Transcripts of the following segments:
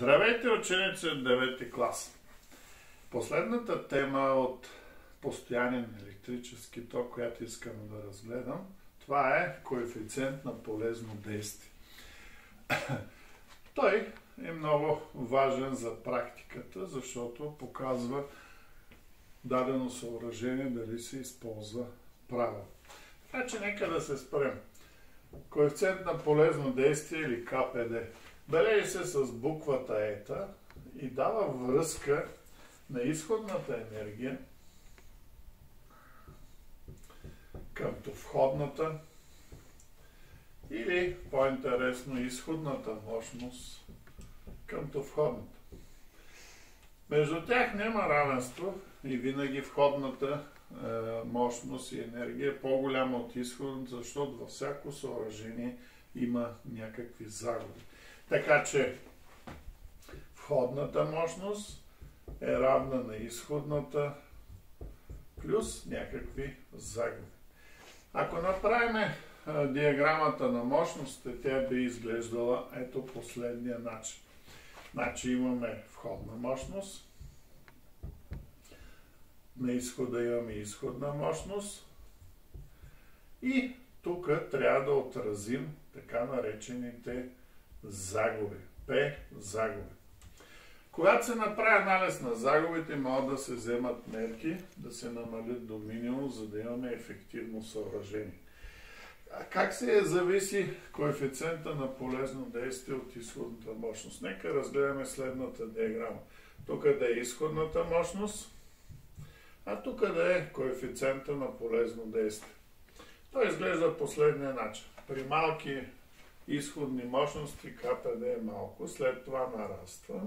Здравейте, ученици от 9 клас! Последната тема от постоянен електрически ток, която искам да разгледам, това е коефициент на полезно действие. Той е много важен за практиката, защото показва дадено съоръжение дали се използва правилно. Така че нека да се спрем. Коефициент на полезно действие или КПД бележи се с буквата ета и дава връзка на изходната енергия към входната или по-интересно изходната мощност към входната. Между тях няма равенство и винаги входната мощност и енергия е по-голяма от изходната, защото във всяко съоръжение има някакви загуби. Така че входната мощност е равна на изходната плюс някакви загуби. Ако направим диаграмата на мощностите, тя би изглеждала ето последния начин. Значи имаме входна мощност, на изхода имаме изходна мощност и тук трябва да отразим така наречените загуби. П загуби. Когато се направи анализ на загубите, могат да се вземат мерки, да се намалят до минимум, за да имаме ефективно съоръжение. А как се зависи коефициента на полезно действие от изходната мощност? Нека разгледаме следната диаграма. Тук да е изходната мощност, а тук да е коефициента на полезно действие. Той изглежда последния начин. При малки изходни мощности КПД е малко, след това нараства,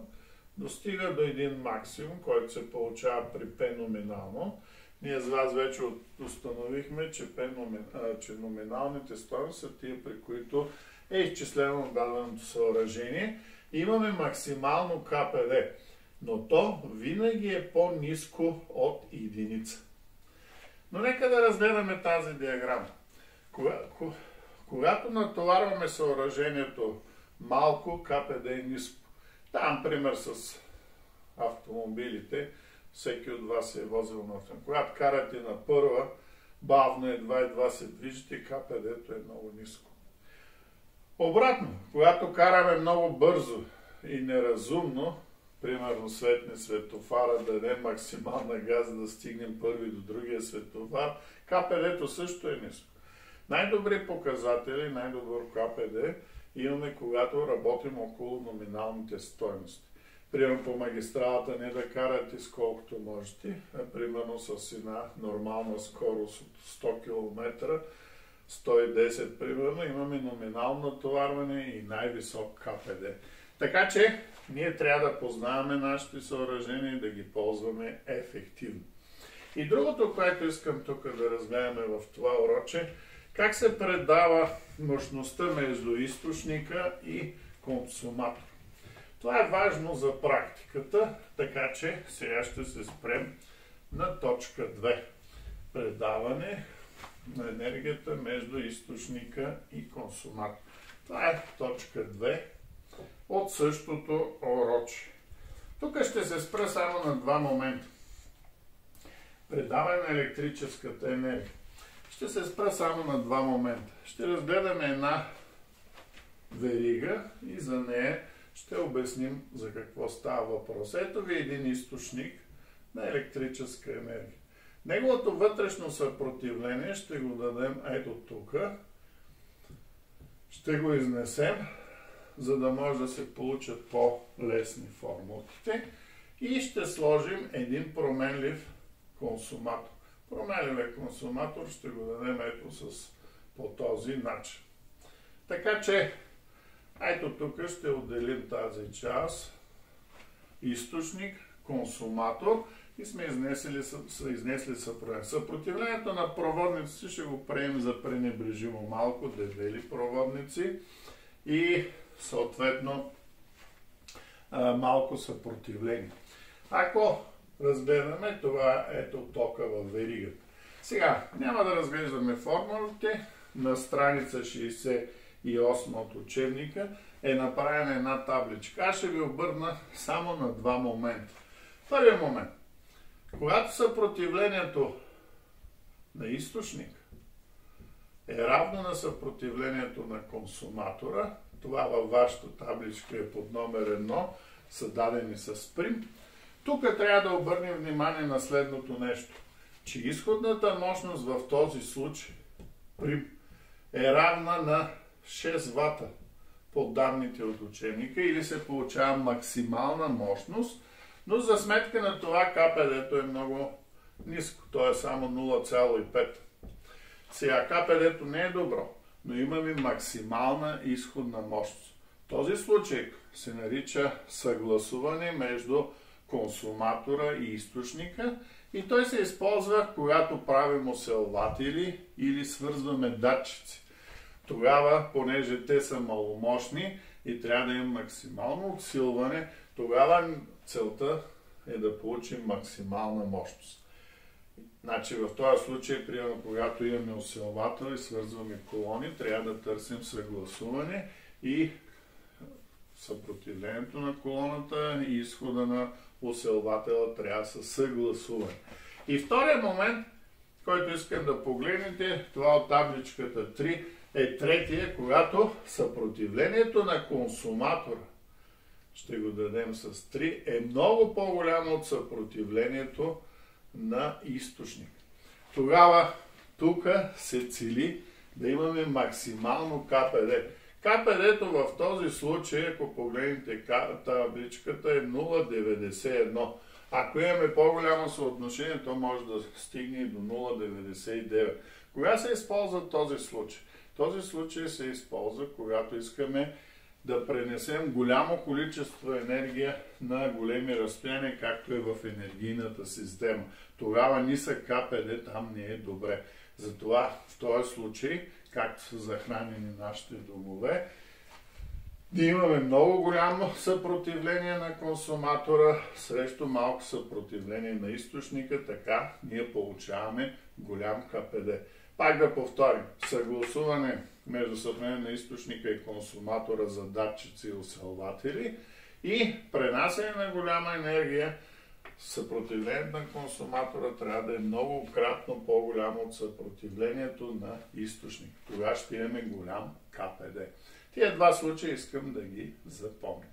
достига до един максимум, който се получава при P номинално. Ние с вас вече установихме, че номиналните стойности са тия, при които е изчислено даденото съоръжение. Имаме максимално КПД, но то винаги е по-ниско от единица. Но нека да разгледаме тази диаграма. Когато натоварваме съоръжението малко, КПД е ниско. Давам пример с автомобилите. Всеки от вас се е возил на автомобил. Когато карате на първа, бавно едва се движите, КПД-то е много ниско. Обратно, когато караме много бързо и неразумно, примерно светне светофара, да дадем максимална газ, да стигнем първи до другия светофар, КПД-то също е ниско. Най-добри показатели, най-добър КПД имаме, когато работим около номиналните стойности. Примерно по магистралата не да карате сколкото можете, а примерно с една нормална скорост от 100 км, 110 примерно, имаме номинално натоварване и най-висок КПД. Така че ние трябва да познаваме нашите съоръжения и да ги ползваме ефективно. И другото, което искам тук да разгледаме в това уроче, как се предава мощността между източника и консуматор. Това е важно за практиката, така че сега ще се спрем на точка 2. Предаване на енергията между източника и консуматор. Това е точка 2 от същото уроче. Тук ще се спра само на два момента. Предаване на електрическата енергия. Ще се спра само на два момента. Ще разгледаме една верига и за нея ще обясним за какво става въпрос. Ето ви един източник на електрическа енергия. Неговото вътрешно съпротивление ще го дадем ето тук. Ще го изнесем, за да може да се получат по-лесни формулите. И ще сложим един променлив консуматор. Променливия консуматор ще го дадем ето по този начин. Така че, ето тук ще отделим тази част, източник, консуматор и сме изнесли съпротивление. Съпротивлението на проводници ще го приемем за пренебрежимо малко, дебели проводници и съответно малко съпротивление. Ако разгледаме, това ето тока във веригата. Сега, няма да разглеждаме формулите. На страница 68 от учебника е направена една табличка. Аз ще ви обърна само на два момента. Първият момент. Когато съпротивлението на източник е равно на съпротивлението на консуматора, това във вашата табличка е под номер 1, са дадени с прим. Тук трябва да обърнем внимание на следното нещо, че изходната мощност в този случай прим е равна на 6 вата по данните от учебника или се получава максимална мощност, но за сметка на това КПД-то е много ниско, то е само 0,5. Сега КПД-то не е добро, но имаме максимална изходна мощност. Този случай се нарича съгласуване между консуматора и източника и той се използва, когато правим усилватели или свързваме датчици. Тогава, понеже те са маломощни и трябва да има максимално усилване, тогава целта е да получим максимална мощност. Значи в този случай, примерно, когато имаме усилвател и свързваме колони, трябва да търсим съгласуване и съпротивлението на колоната и изхода на усилвателя трябва да са съгласувани. И втория момент, който искам да погледнете, това от табличката 3, е третия, когато съпротивлението на консуматора, ще го дадем с 3, е много по-голямо от съпротивлението на източник. Тогава тук се цели да имаме максимално КПД. КПД-то в този случай, ако погледнете табличката, е 0,91. Ако имаме по-голямо съотношение, то може да стигне и до 0,99. Кога се използва този случай? Този случай се използва, когато искаме да пренесем голямо количество енергия на големи разстояния, както е в енергийната система. Тогава нисък КПД там не е добре. Затова в този случай, както са захранени нашите домове, да имаме много голямо съпротивление на консуматора срещу малко съпротивление на източника, така ние получаваме голям КПД. Пак да повторим, съгласуване между съпротивление на източника и консуматора за датчици и усилватели и пренасяне на голяма енергия, съпротивлението на консуматора трябва да е многократно по-голямо от съпротивлението на източника. Тогава ще имаме голям КПД. Тия два случая искам да ги запомня.